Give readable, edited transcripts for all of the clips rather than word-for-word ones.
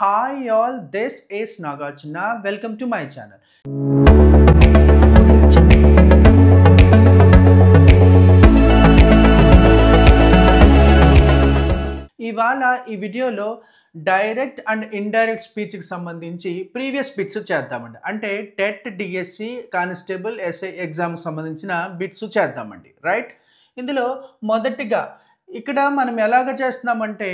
Hi all, this is Nagarjuna. Welcome to my channel. ఇవాళ ఈ వీడియోలో డైరెక్ట్ అండ్ ఇండైరెక్ట్ స్పీచ్కి సంబంధించి ప్రీవియస్ బిట్స్ చేద్దామండి. అంటే టెట్, డిఎస్సి, కానిస్టేబుల్, ఎస్ఐ ఎగ్జామ్కి సంబంధించిన బిట్స్ చేద్దామండి. రైట్, ఇందులో మొదటిగా ఇక్కడ మనం ఎలాగ చేస్తున్నామంటే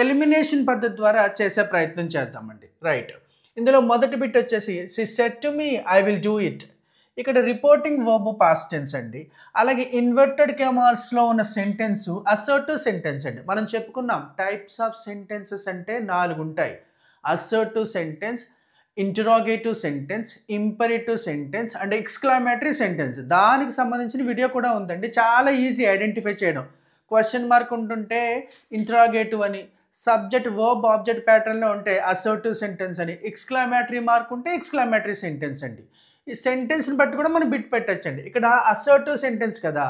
ఎలిమినేషన్ పద్ధతి ద్వారా చేసే ప్రయత్నం చేద్దామండి. రైట్, ఇందులో మొదటి బిట్ వచ్చేసి she said to me I will do it. ఇక్కడ రిపోర్టింగ్ వర్బ్ పాస్ట్ టెన్స్ అండి. అలాగే ఇన్వర్టెడ్ కమాస్లో ఉన్న సెంటెన్స్ అసర్టివ్ సెంటెన్స్ అండి. మనం చెప్పుకున్నాం టైప్స్ ఆఫ్ సెంటెన్సెస్ అంటే 4 ఉంటాయి. Assertive sentence, interrogative sentence, imperative sentence and exclamatory sentence. దానికి సంబంధించిన వీడియో కూడా ఉందండి. చాలా ఈజీ ఐడెంటిఫై చేయడం. క్వశ్చన్ మార్క్ ఉంటుంటే ఇంటరాగేటివ్ అని, సబ్జెక్ట్ వర్బ్ ఆబ్జెక్ట్ ప్యాటర్న్లో ఉంటే అసర్టివ్ సెంటెన్స్ అని, ఎక్స్క్లమేటరీ మార్క్ ఉంటే ఎక్స్క్లమేటరీ సెంటెన్స్ అండి. ఈ సెంటెన్స్ని బట్టి కూడా మనం బిట్ పెట్టచ్చండి. ఇక్కడ అసర్టివ్ సెంటెన్స్ కదా,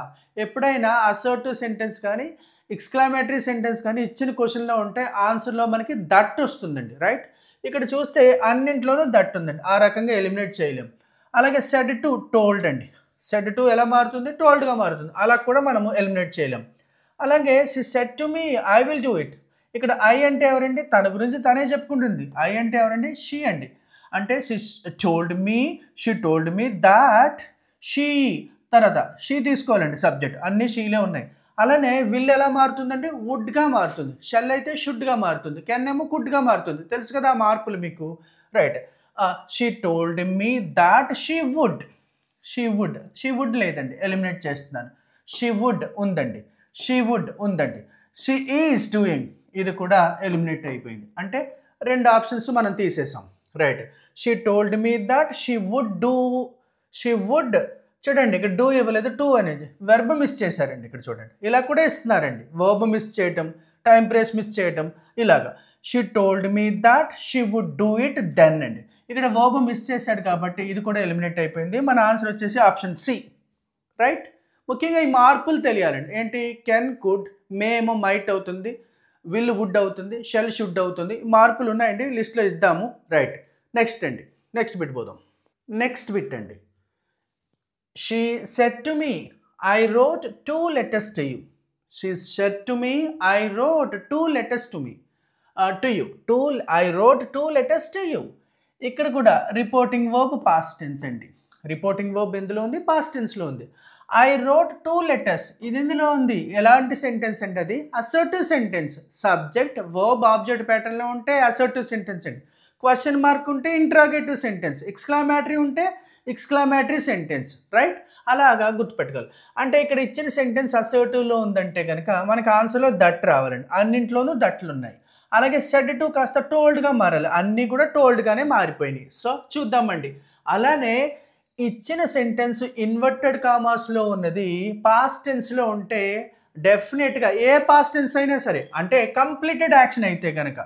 ఎప్పుడైనా అసర్టివ్ సెంటెన్స్ కానీ ఎక్స్క్లమేటరీ సెంటెన్స్ కానీ ఇచ్చిన క్వశ్చన్లో ఉంటే ఆన్సర్లో మనకి దట్ వస్తుందండి. రైట్, ఇక్కడ చూస్తే అన్నింట్లోనూ దట్ ఉందండి. ఆ రకంగా ఎలిమినేట్ చేయలేం. అలాగే సెడ్ టు, టోల్డ్ అండి. సెడ్ టు ఎలా మారుతుంది? టోల్డ్గా మారుతుంది. అలా కూడా మనము ఎలిమినేట్ చేయలేం. అలాగే she said to me I will do it. ఇక్కడ ఐ అంటే ఎవరండి? తన గురించి తనే చెప్పుకుంటుంది. ఐ అంటే ఎవరండి? షీ అండి. అంటే she told me, she told me that she, తర్వాత షీ తీసుకోవాలండి సబ్జెక్ట్. అన్నీ షీలే ఉన్నాయి. అలానే విల్ ఎలా మారుతుందండి? వుడ్గా మారుతుంది. షెల్ అయితే షుడ్గా మారుతుంది. కెన్ ఏమో కుడ్గా మారుతుంది. తెలుసు కదా ఆ మార్పులు మీకు. Right, she told me that she would. She would లేదండి, ఎలిమినేట్ చేస్తున్నాను. షీ వుడ్ ఉందండి. షీ వుడ్ ఉందండి. షీ ఈజ్ డూయింగ్, ఇది కూడా ఎలిమినేట్ అయిపోయింది. అంటే 2 ఆప్షన్స్ మనం తీసేసాం. Right, she told me that she would do. She would చూడండి, ఇక్కడ డూ ఇవ్వలేదు, టూ అనేది వెర్బ్ మిస్ చేశారండి. ఇక్కడ చూడండి, ఇలా కూడా ఇస్తున్నారండి. వర్బ్ మిస్ చేయటం, టైం ప్రేస్ మిస్ చేయటం, ఇలాగా. She told me that she would do it then అండి. ఇక్కడ వర్బ్ మిస్ చేశాడు కాబట్టి ఇది కూడా ఎలిమినేట్ అయిపోయింది. మన ఆన్సర్ వచ్చేసి ఆప్షన్ సి. రైట్, ముఖ్యంగా ఈ మార్పులు తెలియాలండి. ఏంటి? కెన్, కుడ్, మే ఏమో మైట్ అవుతుంది, విల్ వుడ్ అవుతుంది, షెల్ షుడ్ అవుతుంది. మార్పులు ఉన్నాయండి, లిస్ట్లో ఇద్దాము. రైట్, నెక్స్ట్ అండి, నెక్స్ట్ బిట్ పోదాం. నెక్స్ట్ బిట్ అండి, she said to me I wrote 2 letters to you. She said to me I wrote 2 letters to me, to you. I wrote 2 letters to you. ఇక్కడ కూడా reporting verb past tense అండి. Reporting verb ఎందులో ఉంది? Past టెన్స్లో ఉంది. I wrote 2 letters, ఇది ఎందులో ఉంది? ఎలాంటి సెంటెన్స్ అంటే అది assertive sentence. Subject verb object ప్యాటర్న్లో ఉంటే అసర్టివ్ సెంటెన్స్ అండి. క్వశ్చన్ మార్క్ ఉంటే ఇంటరాగేటివ్ సెంటెన్స్, ఎక్స్క్లమేటరీ ఉంటే ఎక్స్క్లమేటరీ సెంటెన్స్. రైట్, అలాగా గుర్తుపెట్టుకోవాలి. అంటే ఇక్కడ ఇచ్చిన సెంటెన్స్ అసర్టివ్లో ఉందంటే కనుక మనకు ఆన్సర్లో దట్ రావాలండి. అన్నింట్లోనూ దట్లు ఉన్నాయి. అలాగే సెడ్ టు కాస్త టోల్డ్గా మారాలి. అన్నీ కూడా టోల్డ్గానే మారిపోయినాయి. సో చూద్దామండి. అలానే ఇచ్చిన సెంటెన్స్ ఇన్వర్టెడ్ కామాస్లో ఉన్నది పాస్ట్ టెన్స్లో ఉంటే డెఫినెట్గా ఏ పాస్ట్ టెన్స్ అయినా సరే, అంటే కంప్లీటెడ్ యాక్షన్ అయితే కనుక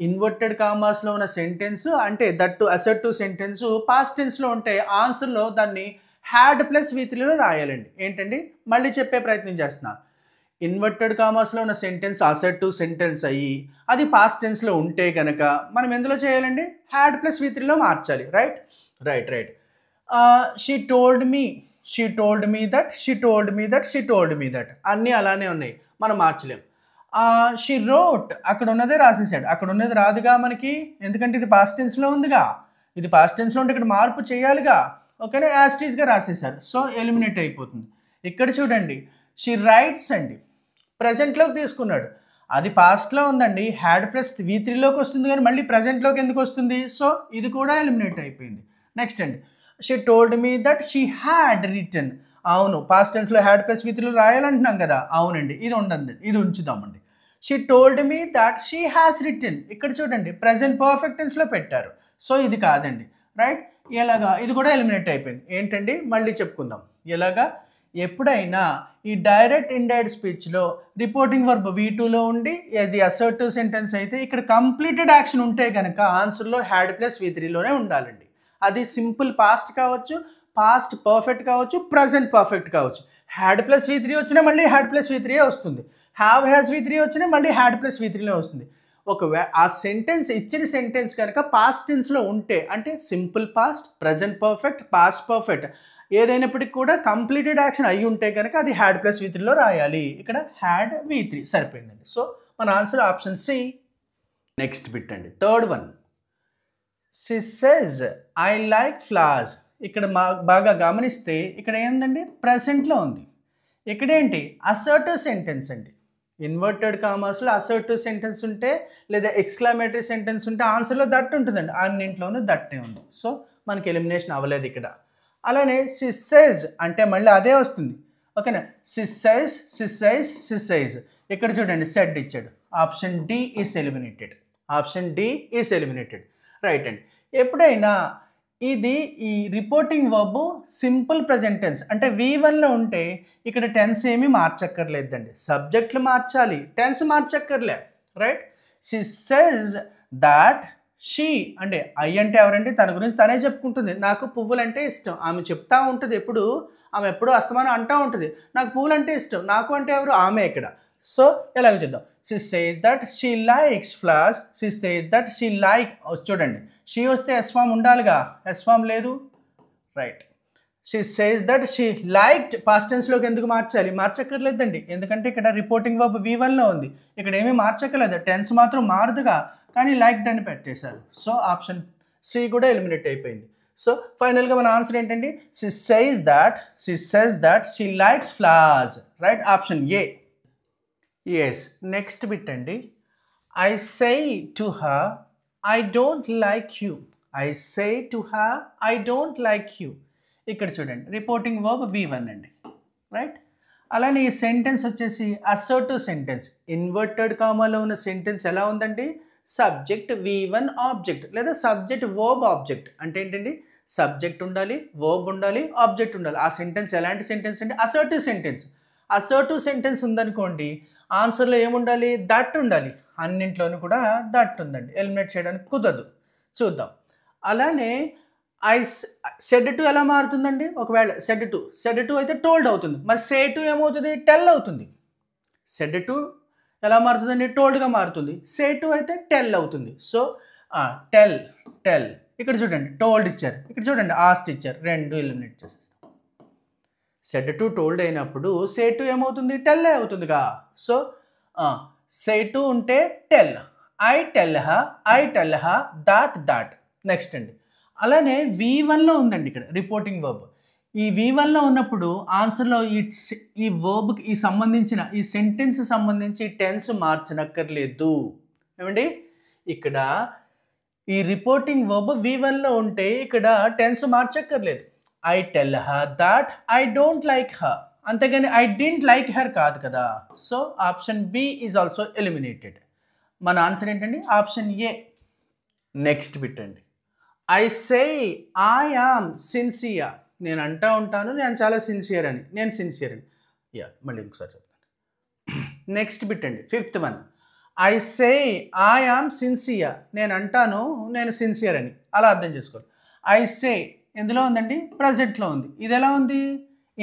ఇన్వర్టెడ్ కామాస్లో ఉన్న సెంటెన్స్ అంటే దట్టు అసర్టివ్ సెంటెన్స్ పాస్ట్ టెన్స్లో ఉంటే ఆన్సర్లో దాన్ని హ్యాడ్ ప్లస్ V3లో రాయాలండి. ఏంటండి? మళ్ళీ చెప్పే ప్రయత్నం చేస్తున్నాను. ఇన్వర్టెడ్ కామాస్లో ఉన్న సెంటెన్స్ అసర్టివ్ సెంటెన్స్ అయ్యి అది పాస్ట్ టెన్స్లో ఉంటే కనుక మనం ఎందులో చేయాలండి? హ్యాడ్ ప్లస్ V3లో మార్చాలి. Right right right she told me, she told me that, she told me that, she told me that, అన్నీ అలానే ఉన్నాయి, మనం మార్చలేం. షీ రోట్, అక్కడ ఉన్నదే రాసేసాడు. అక్కడ ఉన్నది రాదుగా మనకి, ఎందుకంటే ఇది పాస్ట్ టెన్స్లో ఉందిగా. ఇది పాస్ట్ టెన్స్లో ఉంటే ఇక్కడ మార్పు చేయాలిగా. ఓకేనా? యాస్టీస్గా రాసేసాడు. సో ఎలిమినేట్ అయిపోతుంది. ఇక్కడ చూడండి, షీ రైట్స్ అండి, ప్రజెంట్లోకి తీసుకున్నాడు. అది పాస్ట్లో ఉందండి, హ్యాడ్ ప్లస్ V3లోకి వస్తుంది కానీ మళ్ళీ ప్రజెంట్లోకి ఎందుకు వస్తుంది? సో ఇది కూడా ఎలిమినేట్ అయిపోయింది. నెక్స్ట్ అండి, she told me that she had written. అవును, పాస్ట్ టెన్స్లో హ్యాడ్ ప్లస్ V3లో రాయాలంటున్నాం కదా. అవునండి, ఇది ఉండదు, ఇది ఉంచుదామండి. She told me that she has written. ఇక్కడ చూడండి, ప్రజెంట్ పర్ఫెక్ట్ టెన్స్లో పెట్టారు. సో ఇది కాదండి. రైట్, ఎలాగా? ఇది కూడా ఎలిమినేట్ అయిపోయింది. ఏంటండి? మళ్ళీ చెప్పుకుందాం. ఎలాగా? ఎప్పుడైనా ఈ డైరెక్ట్ ఇండైరెక్ట్ స్పీచ్లో రిపోర్టింగ్ వర్బ్ V2లో ఉండి అది అసర్టివ్ సెంటెన్స్ అయితే ఇక్కడ కంప్లీటెడ్ యాక్షన్ ఉంటే కనుక ఆన్సర్లో హ్యాడ్ ప్లస్ V3లోనే ఉండాలండి. అది సింపుల్ పాస్ట్ కావచ్చు, పాస్ట్ పర్ఫెక్ట్ కావచ్చు, ప్రజెంట్ పర్ఫెక్ట్ కావచ్చు. హ్యాడ్ ప్లస్ V3 వచ్చినా మళ్ళీ హ్యాడ్ ప్లస్ V3 వస్తుంది. హ్యావ్ హ్యాస్ V3 వచ్చినా మళ్ళీ హ్యాడ్ ప్లస్ V3లో వస్తుంది. ఒకవేళ ఆ సెంటెన్స్ ఇచ్చిన సెంటెన్స్ కనుక పాస్ట్ టెన్స్లో ఉంటే అంటే simple past, present perfect, past perfect ఏదైనప్పటికీ కూడా కంప్లీటెడ్ యాక్షన్ అయి ఉంటే కనుక అది హ్యాడ్ ప్లస్ V3లో రాయాలి. ఇక్కడ హ్యాడ్ V3 సరిపోయిందండి. సో మన answer option C. Next bit అండి, third one. She says I like flowers. ఇక్కడ బాగా గమనిస్తే ఇక్కడ ఏంటండి ప్రెసెంట్లో ఉంది. ఇక్కడేంటి అసర్టివ్ సెంటెన్స్ అండి. ఇన్వర్టెడ్ కామర్స్లో అసర్టివ్ సెంటెన్స్ ఉంటే లేదా ఎక్స్క్లమేటరీ సెంటెన్స్ ఉంటే ఆన్సర్లో దట్ ఉంటుందండి. అన్నింట్లోనూ దట్టే ఉంది. సో మనకి ఎలిమినేషన్ అవ్వలేదు ఇక్కడ. అలానే she says అంటే మళ్ళీ అదే వస్తుంది. ఓకేనా, she says. ఇక్కడ చూడండి సెడ్ ఇచ్చాడు. Option D is eliminated. Right అండి. ఎప్పుడైనా ఇది ఈ reporting verb simple present tense అంటే V1లో ఉంటే ఇక్కడ టెన్స్ ఏమీ మార్చక్కర్లేదండి. సబ్జెక్టులు మార్చాలి, టెన్స్ మార్చక్కర్లే. Right, she says that she అంటే ఐ అంటే ఎవరండి, తన గురించి తనే చెప్పుకుంటుంది. నాకు పువ్వులు అంటే ఇష్టం. ఆమె చెప్తా ఉంటుంది ఎప్పుడు, ఆమె ఎప్పుడూ అస్తమానం అంటూ ఉంటుంది నాకు పువ్వులు అంటే ఇష్టం. నాకు అంటే ఎవరు, ఆమె ఇక్కడ. సో ఎలాగో చూద్దాం. she says that she likes flowers. she says that she like చూడండి she వస్తే ఎస్ ఫామ్ ఉండాలిగా, ఎస్ ఫామ్ లేదు. Right, she says that she liked past టెన్స్లోకి ఎందుకు మార్చాలి, మార్చక్కర్లేదండి. ఎందుకంటే ఇక్కడ రిపోర్టింగ్ వర్బ్ V1లో ఉంది. ఇక్కడ ఏమీ మార్చక్కర్లేదు, టెన్స్ మాత్రం మారుదుగా, కానీ లైక్డ్ అని పెట్టేశారు. సో ఆప్షన్ సి కూడా ఎలిమినేట్ అయిపోయింది. సో ఫైనల్గా మన ఆన్సర్ ఏంటండి, she says that she likes flowers. Right, option A. Yes, next bit అండి. I say to her I don't like you. ఇక్కడ చూడండి రిపోర్టింగ్ వర్బ్ V1 అండి. రైట్, అలానే ఈ సెంటెన్స్ వచ్చేసి అసర్టివ్ సెంటెన్స్. ఇన్వర్టెడ్ కామాలో ఉన్న సెంటెన్స్ ఎలా ఉందండి, సబ్జెక్ట్ V1 ఆబ్జెక్ట్ లేదా సబ్జెక్ట్ వర్బ్ ఆబ్జెక్ట్. అంటే ఏంటండి, సబ్జెక్ట్ ఉండాలి, వర్బ్ ఉండాలి, ఆబ్జెక్ట్ ఉండాలి. ఆ సెంటెన్స్ ఎలాంటి సెంటెన్స్ అంటే అసర్టివ్ సెంటెన్స్ ఉందనుకోండి, ఆన్సర్లో ఏముండాలి, దట్ ఉండాలి. అన్నింట్లోనూ కూడా దట్ ఉందండి, ఎలిమినేట్ చేయడానికి కుదరదు. చూద్దాం. అలానే ఐ సెడ్ టు ఎలా మారుతుందండి, ఒకవేళ సెడ్ టు అయితే టోల్డ్ అవుతుంది. మరి సే టు ఏమవుతుంది, టెల్ అవుతుంది. సెడ్ టు ఎలా మారుతుందండి, టోల్డ్గా మారుతుంది. సే టు అయితే టెల్ అవుతుంది. సో టెల్ ఇక్కడ చూడండి టోల్డ్ ఇచ్చారు, ఇక్కడ చూడండి ఆస్ట్ ఇచ్చారు, రెండు ఎలిమినేట్ చేసేస్తాం. సెడ్ టు టోల్డ్ అయినప్పుడు సే టు ఏమవుతుంది, టెల్ అవుతుందిగా. సో సే టు ఉంటే tell, I tell her that. Next అండి, అలానే V1లో ఉందండి ఇక్కడ రిపోర్టింగ్ వర్బ్. ఈ V1లో ఉన్నప్పుడు ఆన్సర్లో ఈ వర్బ్కి ఈ సెంటెన్స్ సంబంధించి టెన్స్ మార్చనక్కర్లేదు. ఏమండి, ఇక్కడ ఈ రిపోర్టింగ్ వర్బ్ V1లో ఉంటే ఇక్కడ టెన్స్ మార్చక్కర్లేదు. I tell her that I don't like her, అంతేగాని ఐ డింట్ లైక్ హర్ కాదు కదా. So option B is also eliminated. మన ఆన్సర్ ఏంటండి, ఆప్షన్ ఏ. నెక్స్ట్ బిట్ అండి. I say I am sincere. నేను అంటూ ఉంటాను నేను చాలా సిన్సియర్ అని, నేను సిన్సియర్ అని. మళ్ళీ ఇంకోసారి చెప్తాను. నెక్స్ట్ బిట్ అండి, fifth one. I say I am sincere. నేను అంటాను నేను సిన్సియర్ అని, అలా అర్థం చేసుకోవాలి. ఐ సే ఎందులో ఉందండి, ప్రజెంట్లో ఉంది. ఇది ఎలా ఉంది,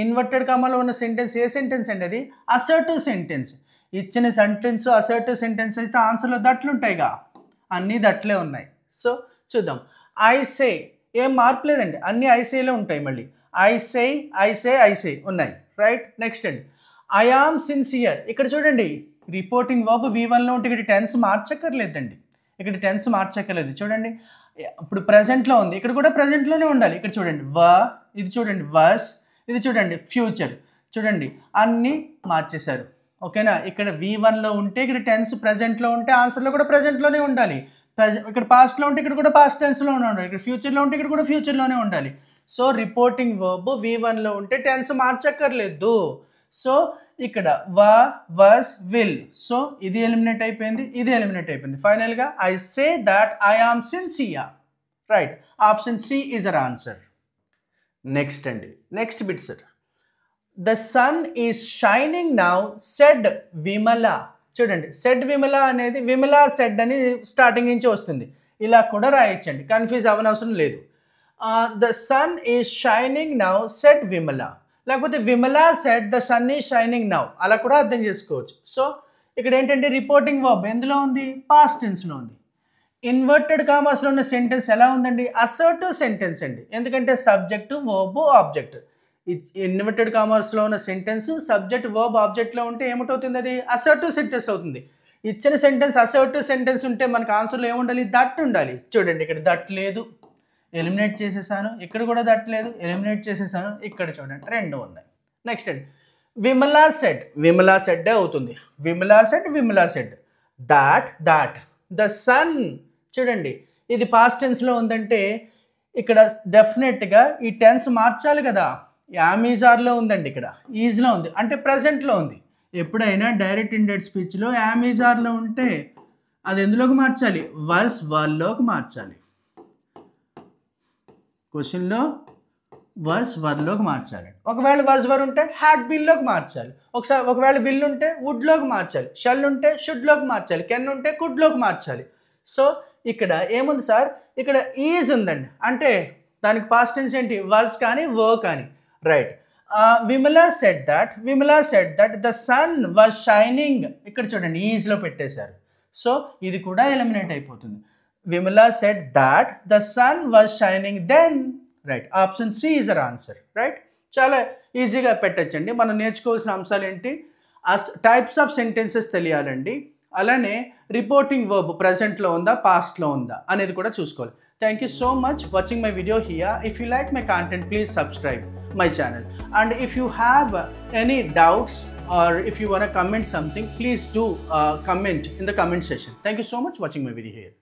ఇన్వర్టెడ్ కామాలో ఉన్న సెంటెన్స్. ఏ సెంటెన్స్ అండి అది, అసర్టివ్ సెంటెన్స్. ఇచ్చిన సెంటెన్స్ అసర్టివ్ సెంటెన్స్ అయితే ఆన్సర్లో దట్లు ఉంటాయిగా, అన్నీ దట్లే ఉన్నాయి. సో చూద్దాం. ఐ సే ఏం మార్పు లేదండి, అన్నీ ఐసేలో ఉంటాయి. మళ్ళీ ఐ సే ఉన్నాయి. రైట్, నెక్స్ట్ అండి ఐ ఆమ్ సిన్సియర్. ఇక్కడ చూడండి రిపోర్టింగ్ వర్బ్ V1లో ఉంటే ఇక్కడ టెన్స్ మార్చక్కర్లేదండి, చూడండి. ఇప్పుడు ప్రజెంట్లో ఉంది, ఇక్కడ కూడా ప్రజెంట్లోనే ఉండాలి. ఇక్కడ చూడండి ఇది చూడండి వర్స్, ఇది చూడండి ఫ్యూచర్, చూడండి అన్నీ మార్చేశారు. ఓకేనా, ఇక్కడ V1లో ఉంటే ఇక్కడ టెన్స్ ప్రజెంట్లో ఉంటే ఆన్సర్లో కూడా ప్రజెంట్లోనే ఉండాలి. ఇక్కడ పాస్ట్లో ఉంటే ఇక్కడ కూడా పాస్ట్ టెన్స్లోనే ఉండాలి. ఇక్కడ ఫ్యూచర్లో ఉంటే ఇక్కడ కూడా ఫ్యూచర్లోనే ఉండాలి. సో రిపోర్టింగ్ వర్బ్ V1లో ఉంటే టెన్స్ మార్చక్కర్లేదు. సో ఇక్కడ was will. సో ఇది ఎలిమినేట్ అయిపోయింది, ఇది ఎలిమినేట్ అయిపోయింది. ఫైనల్గా I say that I am sincere. Right, option C is our answer. Next అండి, next bit sir. The sun is shining now said Vimala. చూడండి సెడ్ విమల అనేది విమల సెడ్ అని స్టార్టింగ్ నుంచి వస్తుంది. ఇలా కూడా రాయొచ్చండి, కన్ఫ్యూజ్ అవ్వనవసరం లేదు. The sun is shining now said Vimala, లేకపోతే Vimala said the sun is shining now, అలా కూడా అర్థం చేసుకోవచ్చు. సో ఇక్కడ ఏంటంటే రిపోర్టింగ్ వర్బ్ ఎందులో ఉంది? పాస్ట్ టెన్స్లో ఉంది. ఇన్వర్టెడ్ కామర్స్లో ఉన్న సెంటెన్స్ ఎలా ఉందండి? అసర్టివ్ సెంటెన్స్ అండి. ఎందుకంటే సబ్జెక్టు వర్బ్ ఆబ్జెక్ట్. ఇన్వర్టెడ్ కామర్స్లో ఉన్న సెంటెన్స్ సబ్జెక్ట్ వర్బ్ ఆబ్జెక్ట్లో ఉంటే ఏమిటవుతుంది? అది అసర్టివ్ సెంటెన్స్ అవుతుంది. ఇచ్చిన సెంటెన్స్ అసర్టివ్ సెంటెన్స్ ఉంటే మనకు ఆన్సర్లో ఏముండాలి? దట్ ఉండాలి. చూడండి ఇక్కడ దట్ లేదు, ఎలిమినేట్ చేసేసాను. ఇక్కడ కూడా దట్ లేదు, ఎలిమినేట్ చేసేసాను. ఇక్కడ చూడండి 2 ఉన్నాయి. నెక్స్ట్ అండి విమలా సెడ్. విమలా సెడ్ అవుతుంది. Vimala said that the sun. చూడండి ఇది పాస్ట్ టెన్స్లో ఉందంటే ఇక్కడ డెఫినెట్గా ఈ టెన్స్ మార్చాలి కదా. యామీజార్లో ఉందండి, ఇక్కడ ఈజ్లో ఉంది అంటే ప్రజెంట్లో ఉంది. ఎప్పుడైనా డైరెక్ట్ ఇండైరెక్ట్ స్పీచ్లో యామీజార్లో ఉంటే అది ఎందులోకి మార్చాలి? వస్ వర్లోకి మార్చాలి. క్వశ్చన్లో వస్ వర్లోకి మార్చాలి. ఒకవేళ వస్ వర్ ఉంటే హ్యాడ్ బీన్లోకి మార్చాలి. ఒకవేళ విల్ ఉంటే వుడ్లోకి మార్చాలి. షల్ ఉంటే షుడ్లోకి మార్చాలి. కెన్ ఉంటే కుడ్లోకి మార్చాలి. సో ఇక్కడ ఏముంది సార్? ఇక్కడ ఈజ్ ఉందండి అంటే దానికి పాస్ట్ టెన్స్ ఏంటి? వస్ కానీ వర్ కానీ. Right. Vimala said that the sun was shining. ఇక్కడ చూడండి ఈజ్లో పెట్టేశారు. సో ఇది కూడా ఎలిమినేట్ అయిపోతుంది. Vimala said that the sun was shining then. Right. Option C is our answer. Right. చాలా ఈజీగా పెట్టచ్చండి. మనం నేర్చుకోవాల్సిన అంశాలు ఏంటి? టైప్స్ ఆఫ్ సెంటెన్సెస్ తెలియాలండి. అలానే రిపోర్టింగ్ వర్బ్ ప్రజెంట్లో ఉందా పాస్ట్లో ఉందా అనేది కూడా చూసుకోవాలి. Thank you so much watching my video here. If you like my content, please subscribe my channel. And if you have any doubts or if you want to comment something, please do comment in the comment section. Thank you so much watching my video here.